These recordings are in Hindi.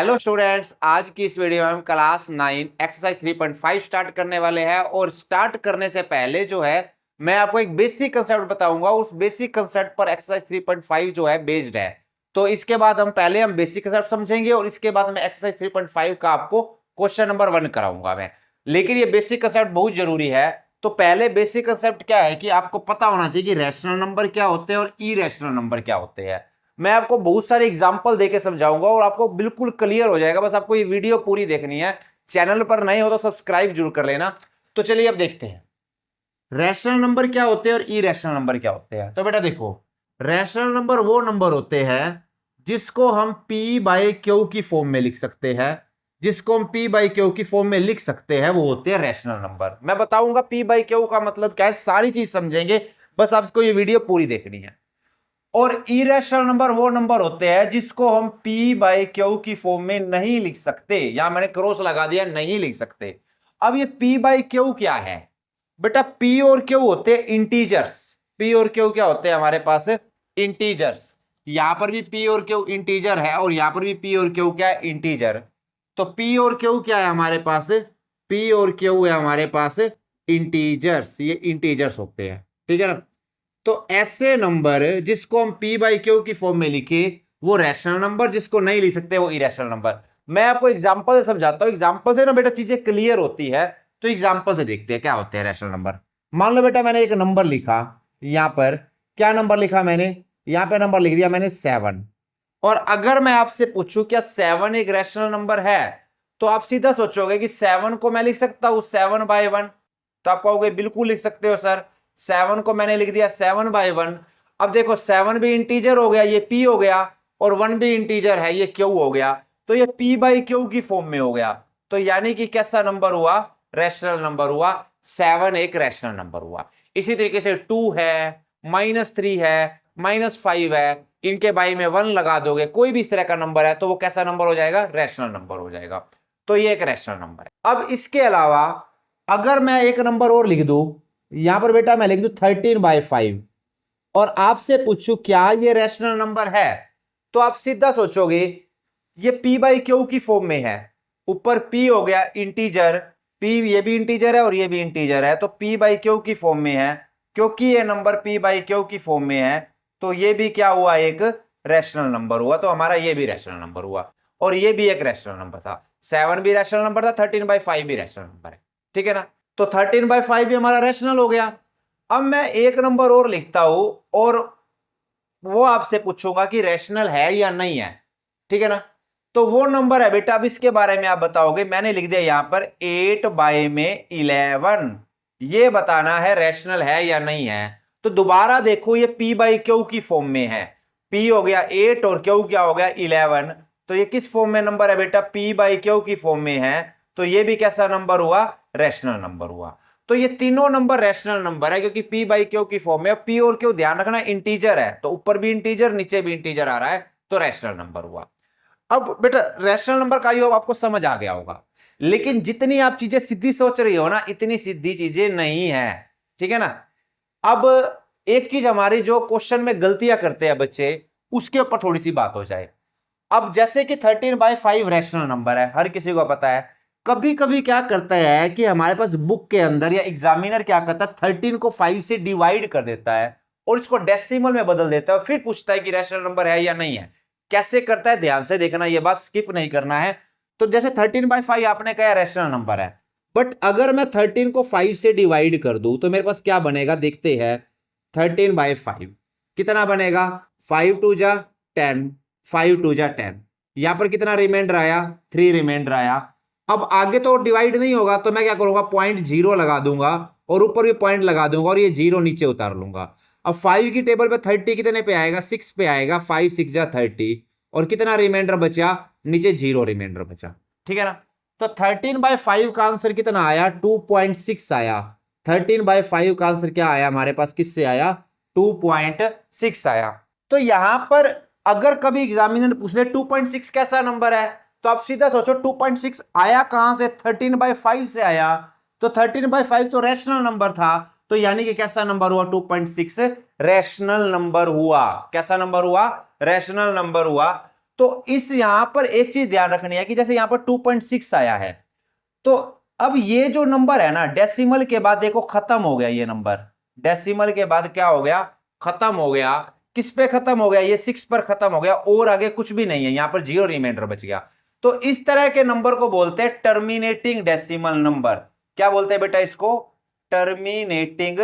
हेलो स्टूडेंट्स, आज की इस वीडियो में हम क्लास 9 एक्सरसाइज 3.5 स्टार्ट करने वाले हैं। और स्टार्ट करने से पहले जो है मैं आपको एक बेसिक कंसेप्ट बताऊंगा। उस बेसिक कंसेप्ट पर एक्सरसाइज 3.5 जो है बेस्ड है। तो इसके बाद हम बेसिक कंसेप्ट समझेंगे और इसके बाद मैं एक्सरसाइज 3.5 का आपको क्वेश्चन नंबर 1 कराऊंगा मैं। लेकिन ये बेसिक कंसेप्ट बहुत जरूरी है। तो पहले बेसिक कंसेप्ट क्या है कि आपको पता होना चाहिए कि रैशनल नंबर क्या होते हैं और इरेशनल नंबर क्या होते हैं। मैं आपको बहुत सारे एग्जांपल देके समझाऊंगा और आपको बिल्कुल क्लियर हो जाएगा। बस आपको ये वीडियो पूरी देखनी है। चैनल पर नए हो तो सब्सक्राइब जरूर कर लेना। तो चलिए अब देखते हैं रैशनल नंबर क्या होते हैं और इरेशनल नंबर क्या होते हैं। तो बेटा देखो, रैशनल नंबर वो नंबर होते हैं जिसको हम पी बाई क्यू की फॉर्म में लिख सकते हैं। जिसको हम पी बाई क्यू की फॉर्म में लिख सकते हैं वो होते हैं रैशनल नंबर। मैं बताऊंगा पी बाई क्यू का मतलब क्या है, सारी चीज समझेंगे। बस आपको ये वीडियो पूरी देखनी है। और इरेशनल नंबर वो नंबर होते हैं जिसको हम P बाई क्यू की फॉर्म में नहीं लिख सकते। यहां मैंने क्रॉस लगा दिया, नहीं लिख सकते। अब ये P बाई क्यू क्या है बेटा? P और Q होते हैं इंटीजर्स। P और Q क्या होते हैं हमारे पास? इंटीजर्स। यहां पर भी P और Q इंटीजर है और यहां पर भी P और Q क्या है? इंटीजर। तो P और Q क्या है हमारे पास? P और Q है हमारे पास इंटीजर्स। ये इंटीजर्स होते हैं, ठीक है ना। तो ऐसे नंबर जिसको हम P बाई क्यू की फॉर्म में लिखे वो रैशनल नंबर, जिसको नहीं लिख सकते वो इरेशनल नंबर। मैं आपको एग्जांपल से समझाता हूं। एग्जांपल से ना बेटा चीजें क्लियर होती है। तो एग्जांपल से देखते हैं क्या होते हैं रैशनल नंबर। मान लो बेटा मैंने एक नंबर लिखा, यहां पर क्या नंबर लिखा मैंने? यहां पे नंबर लिख दिया मैंने 7। और अगर मैं आपसे पूछूं क्या 7 एक रैशनल नंबर है, तो आप सीधा सोचोगे कि 7 को मैं लिख सकता हूं 7/1। तो आप कहोगे बिल्कुल लिख सकते हो सर। 7 को मैंने लिख दिया 7/1। अब देखो 7 भी इंटीजर हो गया, ये P हो गया, और 1 भी इंटीजर है, ये Q हो गया। तो ये P बाई क्यू की फॉर्म में हो गया। तो यानी कि कैसा नंबर हुआ? रैशनल नंबर हुआ। 7 एक रैशनल नंबर हुआ। इसी तरीके से 2 है, -3 है, -5 है, इनके बाई में 1 लगा दोगे, कोई भी इस तरह का नंबर है तो वो कैसा नंबर हो जाएगा? रैशनल नंबर हो जाएगा। तो ये एक रैशनल नंबर है। अब इसके अलावा अगर मैं एक नंबर और लिख दूं, यहां पर बेटा मैं लिख दूं 13/5 और आपसे पूछूं क्या ये रैशनल नंबर है, तो आप सीधा सोचोगे ये P बाई क्यू की फॉर्म में है। ऊपर P हो गया इंटीजर, P ये भी इंटीजर है और ये भी इंटीजर है, तो P बाई क्यू की फॉर्म में है। क्योंकि ये नंबर P बाई क्यू की फॉर्म में है तो ये भी क्या हुआ? एक रैशनल नंबर हुआ। तो हमारा ये भी रैशनल नंबर हुआ और ये भी एक रैशनल नंबर था। 7 भी रैशनल नंबर था, 13/5 भी रैशनल नंबर है, ठीक है ना। तो 13/5 भी हमारा रैशनल हो गया। अब मैं एक नंबर और लिखता हूं और वो आपसे पूछूंगा कि रैशनल है या नहीं है, ठीक है ना। तो वो नंबर है बेटा, अब इसके बारे में आप बताओगे। मैंने लिख दिया यहां पर 8/11। ये बताना है रैशनल है या नहीं है। तो दोबारा देखो ये P बाई क्यू की फॉर्म में है। P हो गया 8 और Q क्या हो गया? 11। तो ये किस फॉर्म में नंबर है बेटा? P बाई क्यू की फॉर्म में है। तो ये भी कैसा नंबर हुआ? रैशनल नंबर हुआ। तो ये तीनों नंबर रैशनल नंबर है क्योंकि P बाई क्यू की फॉर्म में। P और Q ध्यान रखना इंटीजर है, तो ऊपर भी इंटीजर नीचे भी इंटीजर आ रहा है, तो रैशनल नंबर हुआ। अब बेटा रैशनल नंबर का योग आपको समझ आ गया होगा। लेकिन जितनी आप चीजें सीधी सोच रही हो ना, इतनी सीधी चीजें नहीं है, ठीक है ना। अब एक चीज हमारी जो क्वेश्चन में गलतियां करते हैं बच्चे, उसके ऊपर थोड़ी सी बात हो जाए। अब जैसे कि 13/5 रैशनल नंबर है, हर किसी को पता है। कभी कभी क्या करता है कि हमारे पास बुक के अंदर या एग्जामिनर क्या करता है, 13 को 5 से डिवाइड कर देता है और इसको डेसिमल में बदल देता है और फिर पूछता है कि रैशनल नंबर है या नहीं है। कैसे करता है ध्यान से देखना, यह बात स्किप नहीं करना है। तो जैसे 13/5 आपने कहा रैशनल नंबर है, बट अगर मैं 13 को 5 से डिवाइड कर दूं तो मेरे पास क्या बनेगा देखते हैं। 13/5 कितना बनेगा? 5 2 जा 10, 5 2 जा 10। यहां पर कितना रिमाइंडर आया? 3 रिमाइंडर आया। अब आगे तो डिवाइड नहीं होगा तो मैं क्या करूंगा? 0.0 लगा दूंगा और ऊपर भी पॉइंट लगा दूंगा और ये 0 नीचे उतार लूंगा। अब 5 की टेबल पे 30 कितने पे आएगा? 6 पे आएगा। 5 6 जा 30 और कितना रिमाइंडर बचा? नीचे 0 रिमाइंडर बचा, ठीक है ना। तो 13/5 का आंसर कितना आया? 2.6 आया। 13/5 का आंसर क्या आया हमारे पास? किससे आया? 2.6 आया। तो यहां पर अगर कभी एग्जामिनर पूछ ले 2.6 कैसा नंबर है, तो आप सीधा सोचो 2.6 आया कहां से? 13/5 से आया। तो 13/5 तो रैशनल नंबर था, तो यानी कि कैसा नंबर हुआ? 2.6 रैशनल नंबर हुआ। कैसा नंबर हुआ? रैशनल नंबर हुआ। तो इस यहां पर एक चीज ध्यान रखनी है कि जैसे यहां पर 2.6 आया है, तो अब ये जो नंबर है ना डेसिमल के बाद देखो खत्म हो गया, ये नंबर डेसिमल के बाद क्या हो गया, खत्म हो गया। किस पे खत्म हो गया, ये 6 पर खत्म हो गया और आगे कुछ भी नहीं है, यहां पर जीरो रिमाइंडर बच गया। तो इस तरह के नंबर को बोलते हैं टर्मिनेटिंग डेसिमल नंबर। क्या बोलते हैं बेटा इसको, टर्मिनेटिंग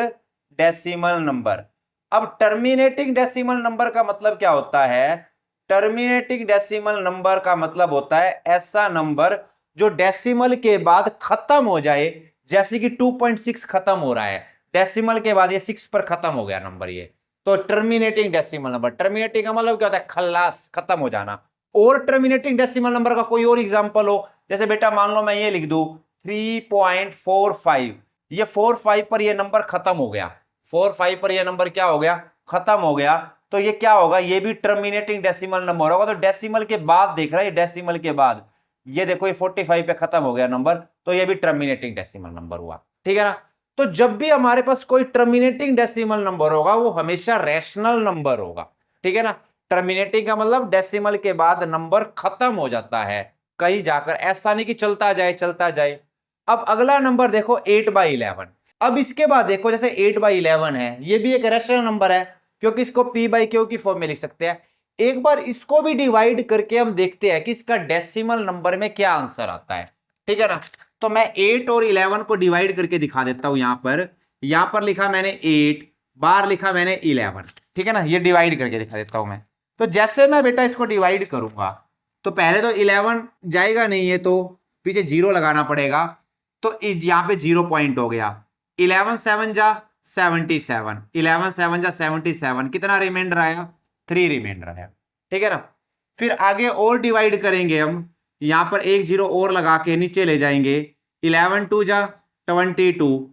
डेसिमल नंबर। अब टर्मिनेटिंग डेसिमल नंबर का मतलब क्या होता है, टर्मिनेटिंग डेसिमल नंबर का मतलब होता है ऐसा नंबर जो डेसिमल के बाद खत्म हो जाए, जैसे कि 2.6 खत्म हो रहा है, डेसिमल के बाद ये 6 पर खत्म हो गया नंबर ये, तो टर्मिनेटिंग डेसिमल नंबर। टर्मिनेटिंग का मतलब क्या होता है, खल्लास, खत्म हो जाना। और टर्मिनेटिंग डेसिमल नंबर का कोई और एग्जांपल हो, जैसे बेटा मान लो मैं ये लिख दूं 3.45, ये 45 पर ये नंबर खत्म हो गया, 45 पर ये नंबर क्या हो गया, खत्म हो गया, तो ये क्या होगा, ये भी टर्मिनेटिंग डेसिमल नंबर होगा। तो डेसिमल के बाद देख रहा है, डेसिमल के बाद ये देखो ये 45 पे खत्म हो गया नंबर, तो ये भी टर्मिनेटिंग डेसिमल नंबर हुआ, ठीक है ना। तो जब भी हमारे पास कोई टर्मिनेटिंग डेसिमल नंबर होगा वो हमेशा रैशनल नंबर होगा, ठीक है ना। टर्मिनेटिंग का मतलब डेसिमल के बाद नंबर खत्म हो जाता है कहीं जाकर, ऐसा नहीं कि चलता जाए चलता जाए। अब अगला नंबर देखो 8/11। अब इसके बाद देखो जैसे 8/11 है, ये भी एक रैशनल नंबर है क्योंकि इसको p/q की फॉर्म में लिख सकते हैं। एक बार इसको भी डिवाइड करके हम देखते हैं कि इसका डेसिमल नंबर में क्या आंसर आता है, ठीक है ना। तो मैं 8 और 11 को डिवाइड करके दिखा देता हूं। यहां पर लिखा मैंने 8, बाहर लिखा मैंने 11, ठीक है ना। ये डिवाइड करके दिखा देता हूं मैं। तो जैसे मैं बेटा इसको डिवाइड करूंगा तो पहले तो 11 जाएगा नहीं, ये तो पीछे जीरो लगाना पड़ेगा, तो यहां पे 0 पॉइंट हो गया। 11 7 जा 77, 11 7 जा 77, कितना रिमाइंडर आया, 3 रिमाइंडर आया, ठीक है ना। फिर आगे और डिवाइड करेंगे हम, यहां पर एक जीरो और लगा के नीचे ले जाएंगे, 11 2 जा 22,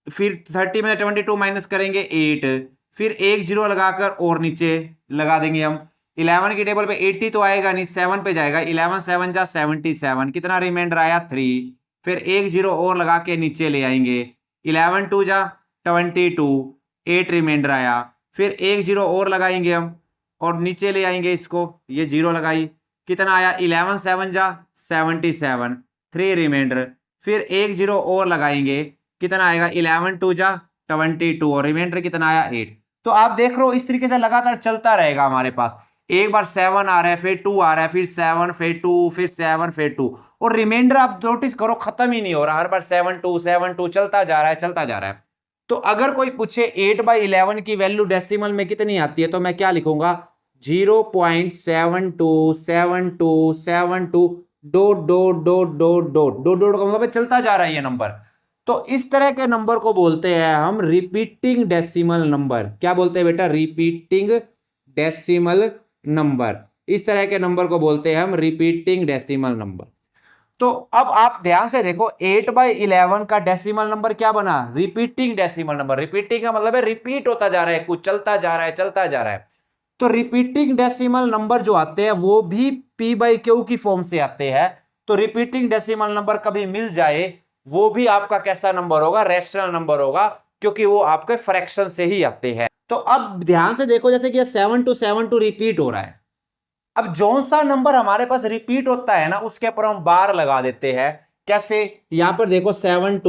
फिर 30 में 22 माइनस करेंगे 8, फिर एक जीरो लगाकर और नीचे लगा देंगे हम। 11 की टेबल पे 80 तो आएगा नहीं, 7 पे जाएगा, 11 7 जा 77, कितना रिमाइंडर आया 3, फिर एक जीरो और लगा के नीचे ले आएंगे, 11 2 जा 22, 8 रिमाइंडर आया, फिर एक जीरो और लगाएंगे हम और नीचे ले आएंगे इसको, ये जीरो लगाई, कितना आया 11 7 जा 77, 3 रिमाइंडर, फिर एक जीरो और लगाएंगे, कितना आएगा 11 2 जा 22 और रिमाइंडर कितना आया 8। तो आप देख रहे हो इस तरीके से लगातार चलता रहेगा हमारे पास, एक बार 7 आ रहा है, फिर 2 आ रहा है, फिर 7, फिर 2, फिर 7, फिर 2, और रिमाइंडर आप नोटिस करो खत्म ही नहीं हो रहा, हर बार 7 2 7 2 चलता जा रहा है, चलता जा रहा है। तो अगर कोई पूछे 8/11 की वैल्यू डेसिमल में कितनी आती है, तो मैं क्या लिखूंगा, 0.727272 dot dot dot dot dot dot dot का मतलब चलता जा रहा है ये नंबर। तो इस तरह के नंबर को बोलते हैं हम रिपीटिंग डेसिमल नंबर। क्या बोलते हैं बेटा, रिपीटिंग डेसिमल नंबर। इस तरह के नंबर को बोलते हैं हम रिपीटिंग डेसिमल नंबर। तो अब आप ध्यान से देखो 8/11 का डेसिमल नंबर क्या बना, रिपीटिंग डेसिमल नंबर। रिपीटिंग का मतलब है रिपीट होता जा रहा है, कुछ चलता जा रहा है, चलता जा रहा है। तो रिपीटिंग डेसिमल नंबर जो आते हैं वो भी p/q की फॉर्म से आते हैं। तो रिपीटिंग डेसिमल नंबर कभी मिल जाए वो भी आपका कैसा नंबर होगा, रैशनल नंबर होगा, क्योंकि वो आपके फ्रैक्शन से ही आते हैं। तो अब ध्यान से देखो जैसे कि 7 रिपीट हो रहा है, अब जौन सा नंबर हमारे पास रिपीट होता है ना उसके ऊपर हम बार लगा देते हैं। कैसे, यहां पर देखो 7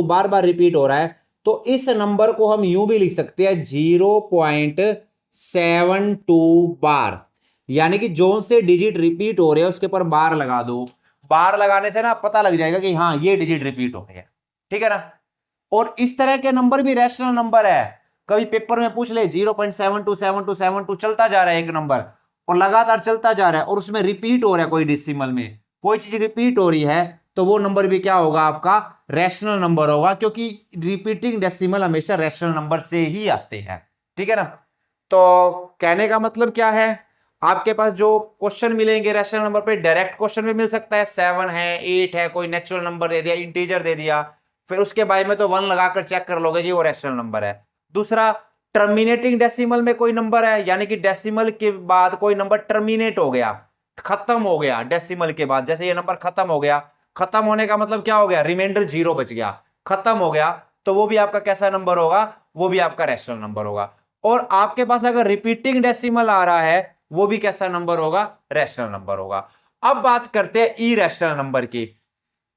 बार बार रिपीट हो रहा है, तो इस नंबर को हम यूं भी लिख सकते हैं 0.72 बार, यानी कि जौन से डिजिट रिपीट हो रहे हैं उसके ऊपर बार लगा दो। बार लगाने से ना पता लग जाएगा कि हाँ ये डिजिट रिपीट हो रहे हैं, ठीक है ना। और इस तरह के नंबर भी रैशनल नंबर है, कभी पेपर में पूछ ले 0.727272 चलता जा रहा है एक नंबर और लगातार चलता जा रहा है और उसमें रिपीट हो रहा है, कोई डेसिमल में कोई चीज रिपीट हो रही है, तो वो नंबर भी क्या होगा, आपका रैशनल नंबर होगा, क्योंकि रिपीटिंग डेसिमल हमेशा रैशनल नंबर से ही आते हैं, ठीक है ना। तो कहने का मतलब क्या है, आपके पास जो क्वेश्चन मिलेंगे रैशनल नंबर पे, डायरेक्ट क्वेश्चन भी मिल सकता है, 7 है 8 है, कोई नेचुरल नंबर दे दिया, इंटीजर दे दिया, फिर उसके बाद में तो 1 लगाकर चेक कर लोगे कि वो रैशनल नंबर है। दूसरा, टर्मिनेटिंग डेसिमल में कोई नंबर है, यानी कि डेसिमल के बाद कोई नंबर टर्मिनेट हो गया, खत्म हो गया डेसिमल के बाद, जैसे ये नंबर खत्म हो गया, खत्म होने का मतलब क्या हो गया, रिमाइंडर 0 बच गया, खत्म हो गया, तो वो भी आपका कैसा नंबर होगा, वो भी आपका रैशनल नंबर होगा। और आपके पास अगर रिपीटिंग डेसिमल आ रहा है वो भी कैसा नंबर होगा, रैशनल नंबर होगा। अब बात करते हैं इरैशनल नंबर की।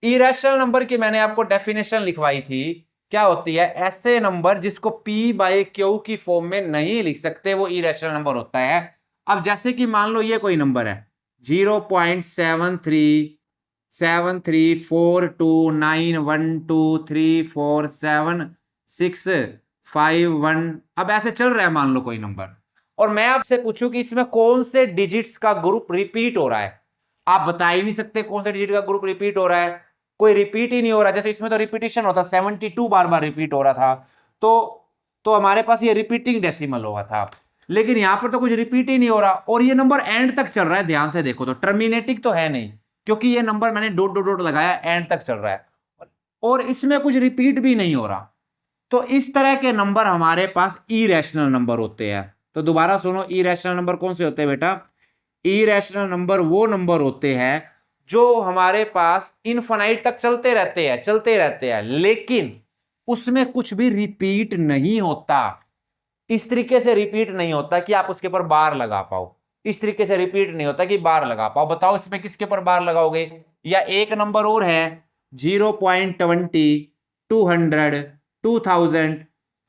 इरैशनल नंबर की मैंने आपको डेफिनेशन लिखवाई थी, क्या होती है, ऐसे नंबर जिसको P बाई क्यू की फॉर्म में नहीं लिख सकते वो इरैशनल नंबर होता है। अब जैसे कि मान लो ये कोई नंबर है 0.73742912347651, अब ऐसे चल रहा है मान लो कोई नंबर, और मैं आपसे पूछूं कि इसमें कौन से डिजिट्स का ग्रुप रिपीट हो रहा है, आप बता ही नहीं सकते कौन से डिजिट का ग्रुप रिपीट हो रहा है, कोई रिपीट ही नहीं हो रहा। जैसे इसमें तो रिपीटिशन होता, 72 बार बार रिपीट हो रहा था, तो हमारे पास ये रिपीटिंग डेसिमल हुआ था, लेकिन यहां पर तो कुछ रिपीट ही नहीं हो रहा, और ये नंबर एंड तक चल रहा है। ध्यान से देखो तो टर्मिनेटिंग तो है नहीं, क्योंकि ये नंबर मैंने डॉट डॉट डॉट लगाया, एंड तक चल रहा है, और इसमें कुछ रिपीट भी नहीं हो रहा। तो इस तरह के नंबर हमारे पास इरैशनल नंबर होते हैं। तो दोबारा सुनो, इरैशनल नंबर कौन से होते हैं बेटा, इरैशनल नंबर वो नंबर होते हैं जो हमारे पास इनफाइनाइट तक चलते रहते हैं, लेकिन उसमें कुछ भी रिपीट नहीं होता। इस तरीके से रिपीट नहीं होता कि आप उसके ऊपर बार लगा पाओ, इस तरीके से रिपीट नहीं होता कि बार लगा पाओ। बताओ इसमें किसके ऊपर बार लगाओगे, या एक नंबर और है 0.20 200 2000,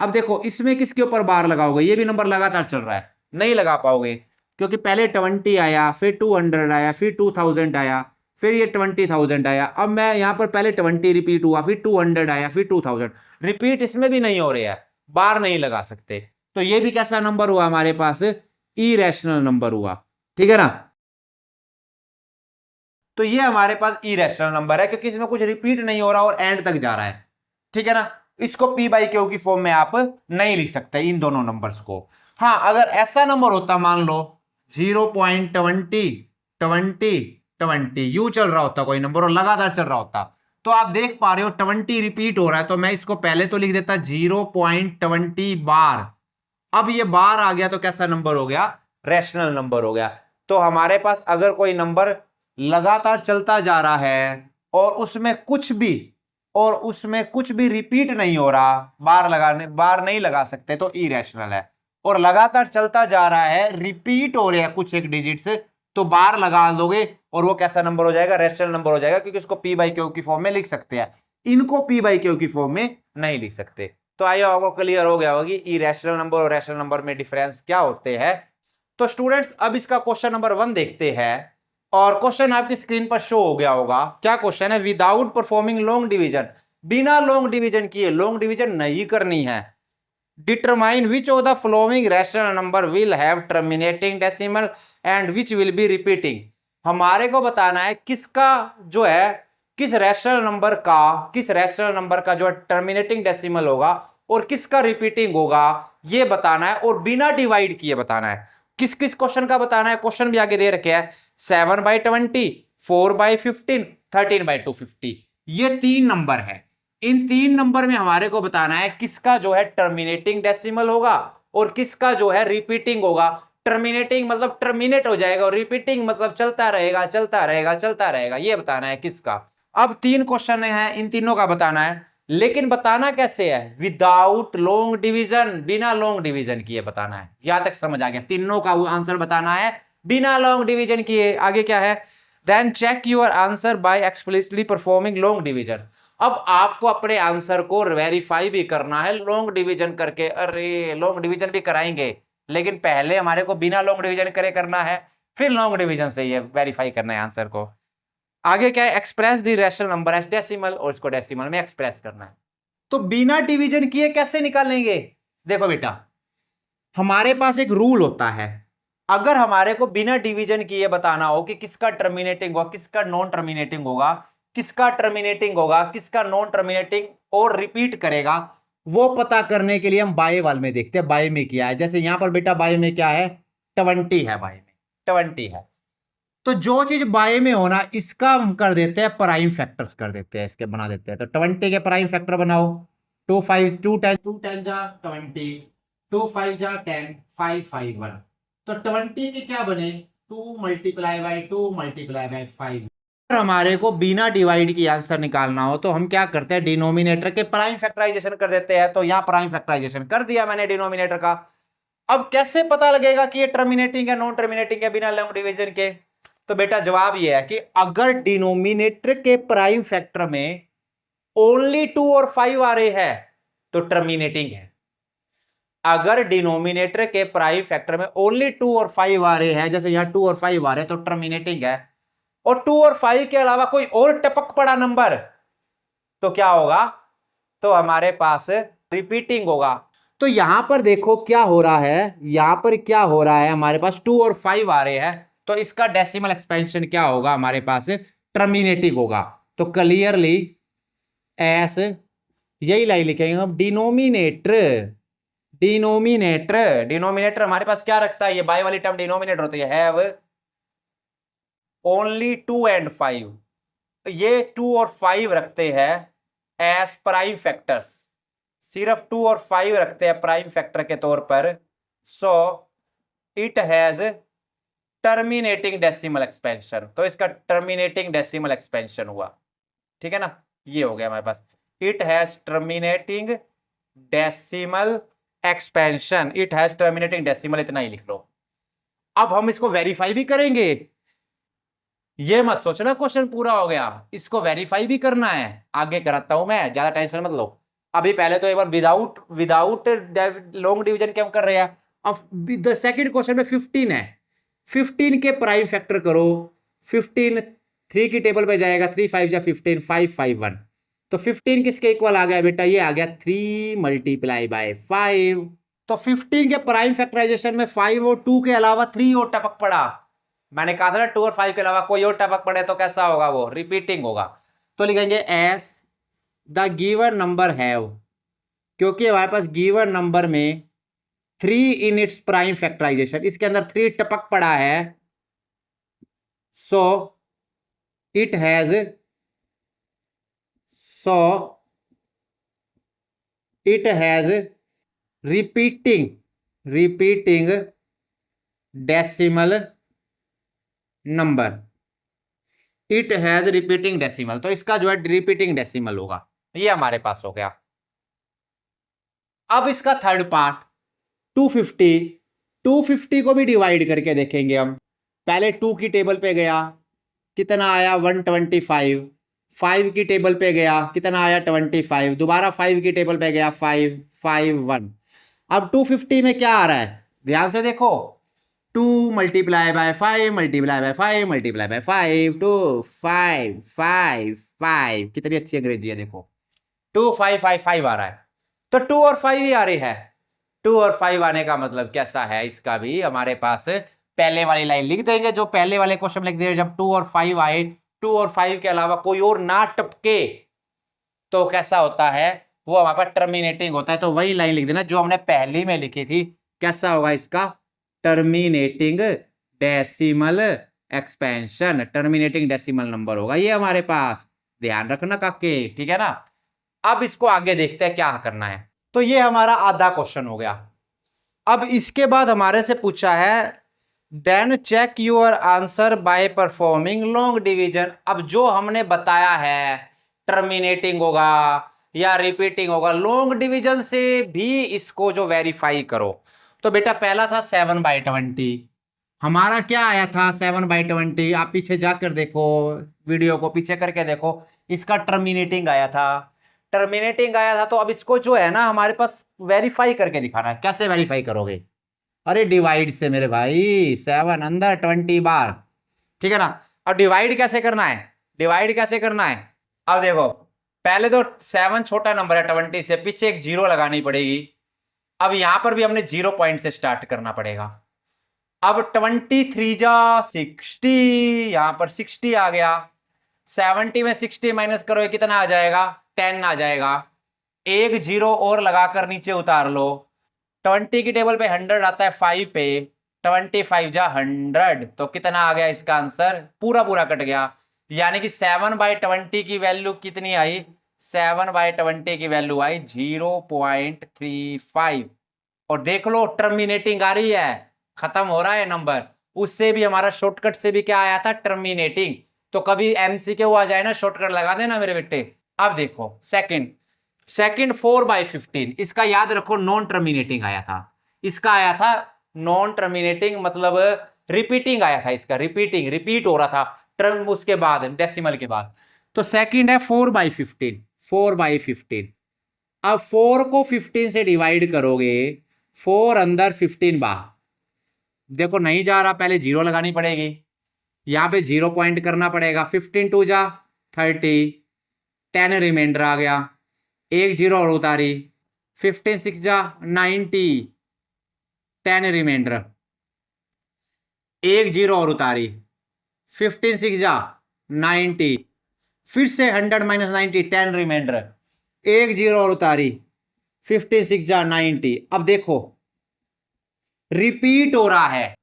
अब देखो इसमें किसके ऊपर बार लगाओगे, ये भी नंबर लगातार चल रहा है, नहीं लगा पाओगे, क्योंकि पहले 20 आया, फिर 200 आया, फिर 2000 आया, फिर ये 20,000 आया। अब मैं यहां पर पहले 20 रिपीट हुआ, फिर 200 आया, फिर 2000, रिपीट इसमें भी नहीं हो रही है, बार नहीं लगा सकते। तो ये भी कैसा नंबर हुआ हमारे पास, इरैशनल नंबर हुआ, ठीक है ना। तो ये हमारे पास इरैशनल नंबर है, क्योंकि इसमें कुछ रिपीट नहीं हो रहा और एंड तक जा रहा है, ठीक है ना। इसको P बाई क्यू की फॉर्म में आप नहीं लिख सकते इन दोनों नंबर्स को। हाँ, अगर ऐसा नंबर होता, मान लो 0.20 यू चल रहा होता कोई नंबर और लगातार चल रहा होता, तो आप देख पा रहे हो 20 रिपीट हो रहा है, तो मैं इसको पहले तो लिख देता 0.20 बार। अब ये बार आ गया तो कैसा नंबर हो गया, रैशनल नंबर हो गया। तो हमारे पास अगर कोई नंबर लगातार चलता जा रहा है और उसमें कुछ भी रिपीट नहीं हो रहा, बार नहीं लगा सकते, तो इरैशनल है। और लगातार चलता जा रहा है, रिपीट हो रहे हैं कुछ एक डिजिट्स, तो बार लगा दोगे और वो कैसा नंबर हो जाएगा, रैशनल नंबर हो जाएगा, क्योंकि उसको P बाई क्यू की फॉर्म में लिख सकते हैं, इनको P बाई क्यू की फॉर्म में नहीं लिख सकते। तो आइए आपको क्लियर हो गया होगा कि इरैशनल नंबर और रैशनल नंबर में डिफरेंस क्या होते हैं। तो स्टूडेंट्स, अब इसका क्वेश्चन नंबर 1 देखते हैं, और क्वेश्चन आपकी स्क्रीन पर शो हो गया होगा। क्या क्वेश्चन है, विदाउट परफॉर्मिंग लॉन्ग डिवीजन, बिना लॉन्ग डिवीजन किए, लॉन्ग डिवीजन नहीं करनी है, determine which of the following rational number will have terminating decimal and which will be repeating. हमारे को बताना है किसका जो है, किस रैशनल नंबर का जो है टर्मिनेटिंग डेसिमल होगा और किसका रिपीटिंग होगा, ये बताना है, और बिना डिवाइड किए बताना है। किस किस क्वेश्चन का बताना है, क्वेश्चन भी आगे दे रखे हैं, 7/20, 4/15, 13/250, ये 3 नंबर है। इन 3 नंबर में हमारे को बताना है किसका जो है टर्मिनेटिंग डेसिमल होगा और किसका जो है रिपीटिंग होगा। टर्मिनेटिंग मतलब टर्मिनेट हो जाएगा, और रिपीटिंग मतलब चलता रहेगा, ये बताना है किसका। अब 3 क्वेश्चन है, इन तीनों का बताना है, लेकिन बताना कैसे है, विदाउट लॉन्ग डिवीजन, बिना लॉन्ग डिवीजन किए बताना है। यहां तक समझ आ गया, तीनों का आंसर बताना है बिना लॉन्ग डिवीजन किए। आगे क्या है, then check your answer by explicitly performing long division. अब आपको अपने आंसर को वेरीफाई भी करना है लॉन्ग डिवीजन करके। अरे लॉन्ग डिवीजन भी कराएंगे, लेकिन पहले हमारे को बिना लॉन्ग डिवीजन करे करना है, फिर लॉन्ग डिवीजन से ये वेरीफाई करना है आंसर को। आगे क्या है, express the rational number as decimal, और इसको डेसिमल में एक्सप्रेस करना है। तो बिना डिवीजन किए कैसे निकालेंगे, देखो बेटा, हमारे पास एक रूल होता है, अगर हमारे को बिना डिवीजन किए बताना हो कि किसका टर्मिनेटिंग होगा, किसका नॉन टर्मिनेटिंग होगा, किसका नॉन टर्मिनेटिंग और रिपीट करेगा, वो पता करने के लिए हम बाय वाल में देखते हैं, बाय में क्या है। जैसे यहां पर बेटा बाय में क्या है, 20 है, बाय में 20 है, तो जो चीज बाय में होना इसका हम कर देते हैं प्राइम फैक्टर्स कर देते हैं, इसके बना देते हैं। तो 20 के प्राइम फैक्टर बनाओ, 2 5 2 10 2 10 जा 20, 2 5 जा 10 5 5 1, तो 20 के क्या बने 2 × 2 × 5। हमारे को बिना डिवाइड की आंसर निकालना हो तो हम क्या करते हैं, डिनोमिनेटर के प्राइम फैक्टराइजेशन कर देते हैं। तो यहां प्राइम फैक्टराइजेशन कर दिया मैंने डिनोमिनेटर का। अब कैसे पता लगेगा कि ये टर्मिनेटिंग है नॉन टर्मिनेटिंग है बिना लॉन्ग डिवीजन के? तो बेटा जवाब ये है कि अगर डिनोमिनेटर के प्राइम फैक्टर में ओनली 2 और 5 आ रहे हैं तो टर्मिनेटिंग है। अगर डिनोमिनेटर के प्राइम फैक्टर में ओनली 2 और 5 आ रहे हैं, जैसे यहां 2 और 5 आ रहे हैं, तो टर्मिनेटिंग है। और 2 और 5 के अलावा कोई और टपक पड़ा नंबर तो क्या होगा? तो हमारे पास रिपीटिंग होगा। तो यहां पर देखो क्या हो रहा है, यहां पर क्या हो रहा है, हमारे पास 2 और 5 आ रहे हैं, तो इसका डेसिमल एक्सपेंशन क्या होगा? हमारे पास टर्मिनेटिंग होगा। तो क्लियरली एस, यही लाइन लिखेंगे हम, डिनोमिनेटर हमारे पास क्या रखता है? ये बाय वाली टर्म डिनोमिनेटर होती है, हैव ओनली 2 एंड 5। तो ये 2 और 5 रखते हैं एज प्राइम फैक्टर्स, सिर्फ 2 और 5 रखते हैं प्राइम फैक्टर के तौर पर। So it has terminating decimal expansion. तो इसका टर्मिनेटिंग डेसिमल एक्सपेंशन हुआ, ठीक है ना? ये हो गया हमारे पास, it has terminating decimal expansion, it has terminating decimal, इतना ही लिख लो। अब हम इसको वेरीफाई भी करेंगे, ये मत सोचना क्वेश्चन पूरा हो गया, इसको वेरीफाई भी करना है, आगे कराता हूं मैं, ज्यादा टेंशन मत लो। अभी पहले तो एक बार विदाउट लॉन्ग डिवीजन के हम कर रहे हैं। अब सेकंड क्वेश्चन में 15 है, 15 के प्राइम फैक्टर करो। 15 3 की टेबल पे जाएगा, 3 5 जा 15, 5 5 1। तो 15 किसके इक्वल आ गया बेटा? ये आ गया 3 मल्टीप्लाई बाय 5। तो 15 के प्राइम फैक्टराइजेशन में 5 और 2 के अलावा 3 और टपक पड़ा। मैंने कहा था ना 2 और 5 के अलावा कोई और टपक पड़े तो कैसा होगा? वो रिपीटिंग होगा। तो लिखेंगे S the given number have, क्योंकि हमारे पास गिवन नंबर में 3 इन इट्स प्राइम फैक्टराइजेशन, इसके अंदर 3 टपक पड़ा है। So it has repeating decimal number, it has repeating decimal. तो इसका जो है रिपीटिंग डेसिमल होगा, ये हमारे पास हो गया। अब इसका थर्ड पार्ट 250 को भी डिवाइड करके देखेंगे हम। पहले 2 की टेबल पे गया, कितना आया? 125। 5 की टेबल पे गया, कितना आया? 25। दोबारा 5 की टेबल पे गया, 5 5 1। अब 250 में क्या आ रहा है? ध्यान से देखो, 2 multiply by 5 multiply by 5 multiply by 5, 2 5 5 5। कितनी अच्छी अंग्रेजी है देखो, 2 5 5 5 आ रहा है। तो 2 और 5 ही आ रही है। 2 और 5 आने का मतलब कैसा है? इसका भी हमारे पास पहले वाली लाइन लिख देंगे, जो पहले वाले क्वेश्चन लिख देंगे। जब 2 और 5 आए, 2 और 5 के अलावा कोई और ना टपके तो कैसा होता है? वो हमारे पास टर्मिनेटिंग होता है। तो वही लाइन लिख देना जो हमने पहली में लिखी थी। कैसा होगा इसका? Terminating decimal expansion, terminating decimal number होगा ये हमारे पास। ध्यान रखना काके, ठीक है ना? अब इसको आगे देखते हैं क्या करना है। तो ये हमारा आधा क्वेश्चन हो गया। अब इसके बाद हमारे से पूछा है then check your answer by performing long division. अब जो हमने बताया है टर्मिनेटिंग होगा या रिपीटिंग होगा, लॉन्ग डिवीजन से भी इसको जो वेरीफाई करो। तो बेटा पहला था 7/20, हमारा क्या आया था? 7/20। आप पीछे जाकर देखो, वीडियो को पीछे करके देखो, इसका टर्मिनेटिंग आया था। टर्मिनेटिंग आया था, तो अब इसको जो है ना हमारे पास वेरीफाई करके दिखाना है। कैसे वेरीफाई करोगे? अरे डिवाइड से मेरे भाई, 7 अंदर 20 बार, ठीक है ना? अब डिवाइड कैसे करना है? डिवाइड कैसे करना है? अब देखो, पहले तो 7 छोटा नंबर है 20 से, पीछे एक 0 लगानी पड़ेगी। अब यहां पर भी हमने 0 पॉइंट से स्टार्ट करना पड़ेगा। अब 23 जा 60, यहां पर 60 आ गया। 70 में 60 माइनस करो, कितना आ जाएगा? 10 आ जाएगा। एक 0 और लगाकर नीचे उतार लो। 20 की टेबल पे 100 आता है 5 पे, 25 जा 100, तो कितना आ गया इसका आंसर? पूरा पूरा कट गया। यानी कि 7/20 की वैल्यू कितनी आई? 7/20 की वैल्यू आई 0.35। और देख लो टर्मिनेटिंग आ रही है, खत्म हो रहा है नंबर। उससे भी हमारा शॉर्टकट से भी क्या आया था? टर्मिनेटिंग। तो कभी एमसीक्यू आ जाए ना, शॉर्टकट लगा देना मेरे बेटे। अब देखो सेकंड 4/15, इसका याद रखो नॉन टर्मिनेटिंग आया था। इसका आया था नॉन टर्मिनेटिंग, मतलब रिपीटिंग आया था इसका, रिपीटिंग, रिपीट हो रहा था टर्म उसके बाद, डेसिमल के बाद। तो सेकंड है 4/15, 4/15। अब 4 को 15 से डिवाइड करोगे, 4 अंदर 15 बाहर, देखो नहीं जा रहा, पहले जीरो लगानी पड़ेगी, यहां पे जीरो पॉइंट करना पड़ेगा। 15 2 जा 30, 10 रिमाइंडर आ गया, एक जीरो और उतारी, 15 6 जा 90, 10 रिमाइंडर, एक जीरो और उतारी, 15 6 जा 90, फिर से 100 - 90, 10 रिमाइंडर, एक जीरो और उतारी, 15 6 जा 90। अब देखो रिपीट हो रहा है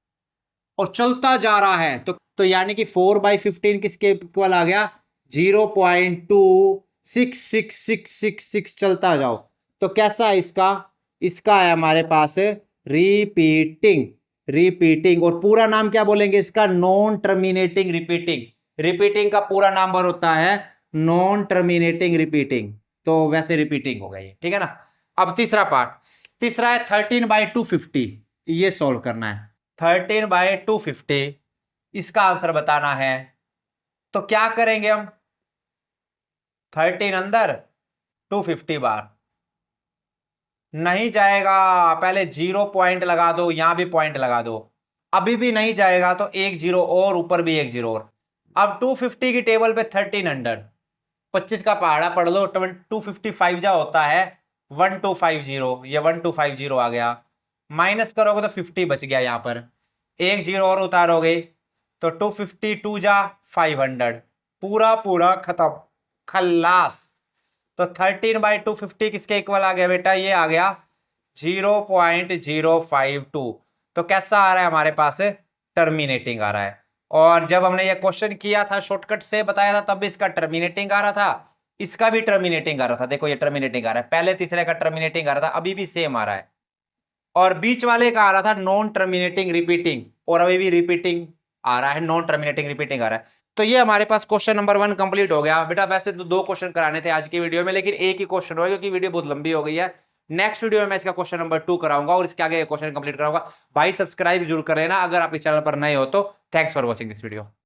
और चलता जा रहा है, तो यानी कि 4/15 किसके इक्वल आ गया, 0.26666 चलता जाओ। तो कैसा है इसका, इसका है हमारे पास रिपीटिंग, रिपीटिंग। और पूरा नाम क्या बोलेंगे इसका, नॉन टर्मिनेटिंग रिपीटिंग। रिपीटिंग का पूरा नाम होता है नॉन टर्मिनेटिंग रिपीटिंग। तो वैसे रिपीटिंग हो गई, ठीक है ना। अब तीसरा पार्ट, तीसरा है 13/250, ये सोल्व करना है। 13/250 इसका आंसर बताना है। तो क्या करेंगे हम, 13 अंदर 250 बार, नहीं जाएगा, पहले जीरो पॉइंट लगा दो, यहां भी पॉइंट लगा दो, अभी भी नहीं जाएगा तो एक जीरो और, ऊपर भी एक जीरो और। अब 250 की टेबल पे 1300, 25 का पहाड़ा पढ़ लो, 255 जा होता है 1250, ये 1250 आ गया, माइनस करोगे तो 50 बच गया, यहां पर एक जीरो और उतारोगे तो 252 जा 500, पूरा पूरा खत्म, खल्लास। तो 13/250 किसके इक्वल आ गया बेटा, ये आ गया 0.052। तो कैसा आ रहा है हमारे पास, टर्मिनेटिंग आ रहा है। और जब हमने ये क्वेश्चन किया था, शॉर्टकट से बताया था, तब भी इसका टर्मिनेटिंग आ रहा था, इसका भी टर्मिनेटिंग आ रहा था। देखो ये टर्मिनेटिंग आ रहा है, पहले तीसरे का टर्मिनेटिंग आ रहा था, अभी भी सेम आ रहा है। और बीच वाले का आ रहा था नॉन टर्मिनेटिंग रिपीटिंग, और अभी भी रिपीटिंग आ रहा है, नॉन टर्मिनेटिंग रिपीटिंग आ रहा है। तो ये हमारे पास क्वेश्चन नंबर 1 कंप्लीट हो गया बेटा। वैसे तो 2 क्वेश्चन कराने थे आज की वीडियो में, लेकिन एक ही क्वेश्चन हो, क्योंकि वीडियो बहुत लंबी हो गई है। नेक्स्ट वीडियो में मैं इसका क्वेश्चन नंबर 2 कराऊंगा और इसके आगे क्वेश्चन कंप्लीट कराऊंगा। भाई सब्सक्राइब जरूर कर लेना अगर आप इस चैनल पर नए हो तो। Thanks for watching this video.